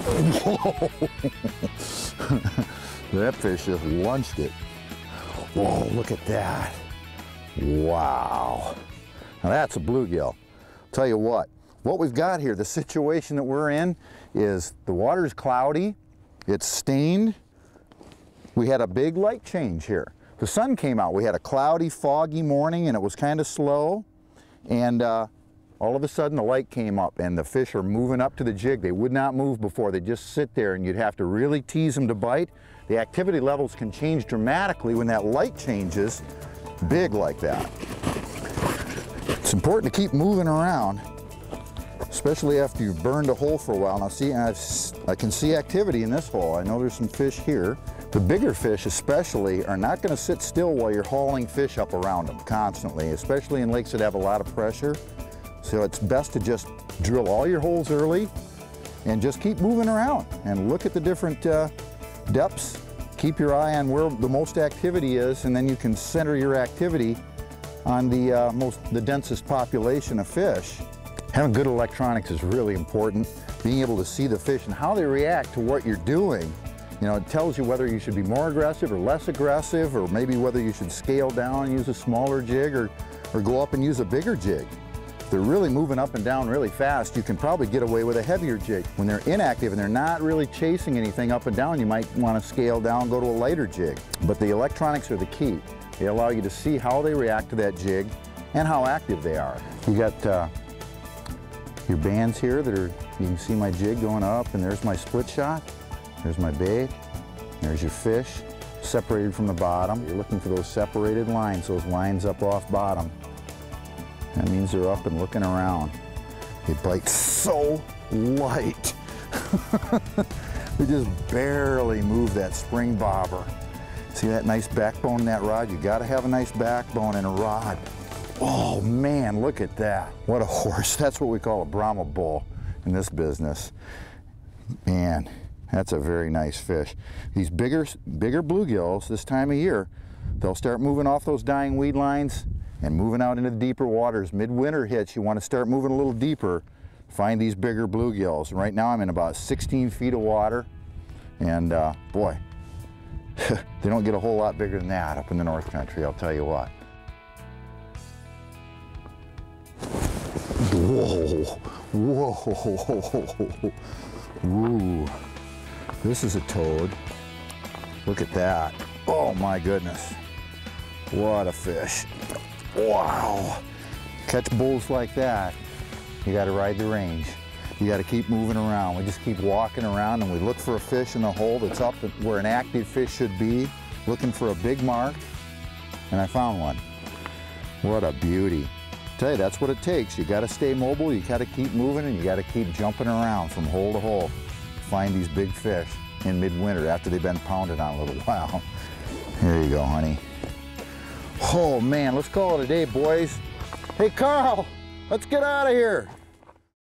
Whoa! That fish just lunched it. Whoa, look at that. Wow. Now that's a bluegill. Tell you what we've got here, the situation that we're in is the water's cloudy, it's stained. We had a big light change here. The sun came out. We had a cloudy, foggy morning and it was kind of slow. And all of a sudden the light came up and the fish are moving up to the jig. They would not move before. They just sit there and you'd have to really tease them to bite. The activity levels can change dramatically when that light changes big like that. It's important to keep moving around, especially after you've burned a hole for a while. Now see, I can see activity in this hole. I know there's some fish here. The bigger fish especially are not going to sit still while you're hauling fish up around them constantly, especially in lakes that have a lot of pressure. So it's best to just drill all your holes early and just keep moving around and look at the different depths. Keep your eye on where the most activity is, and then you can center your activity on the densest population of fish. Having good electronics is really important. Being able to see the fish and how they react to what you're doing. You know, it tells you whether you should be more aggressive or less aggressive, or maybe whether you should scale down and use a smaller jig or go up and use a bigger jig. If they're really moving up and down really fast, you can probably get away with a heavier jig. When they're inactive and they're not really chasing anything up and down, you might want to scale down, go to a lighter jig. But the electronics are the key. They allow you to see how they react to that jig and how active they are. You got your bands here that are, you can see my jig going up, and there's my split shot. There's my bait. There's your fish separated from the bottom. You're looking for those separated lines, those lines up off bottom. That means they're up and looking around. They bite so light. We just barely move that spring bobber. See that nice backbone in that rod? You gotta have a nice backbone in a rod. Oh man, look at that. What a horse. That's what we call a Brahma bull in this business. Man, that's a very nice fish. These bigger bluegills this time of year, they'll start moving off those dying weed lines and moving out into the deeper waters. Midwinter hits, you want to start moving a little deeper, find these bigger bluegills. Right now I'm in about 16 feet of water, and boy, they don't get a whole lot bigger than that up in the North Country, I'll tell you what. Whoa, whoa, ooh, this is a toad. Look at that. Oh my goodness, what a fish. Wow, catch bulls like that, you got to ride the range. You got to keep moving around. We just keep walking around and we look for a fish in the hole that's up where an active fish should be, looking for a big mark, and I found one. What a beauty. Tell you, that's what it takes. You got to stay mobile, you got to keep moving, and you got to keep jumping around from hole to hole. Find these big fish in midwinter after they've been pounded on a little while. There you go, honey. Oh man, let's call it a day, boys. Hey Carl, let's get out of here.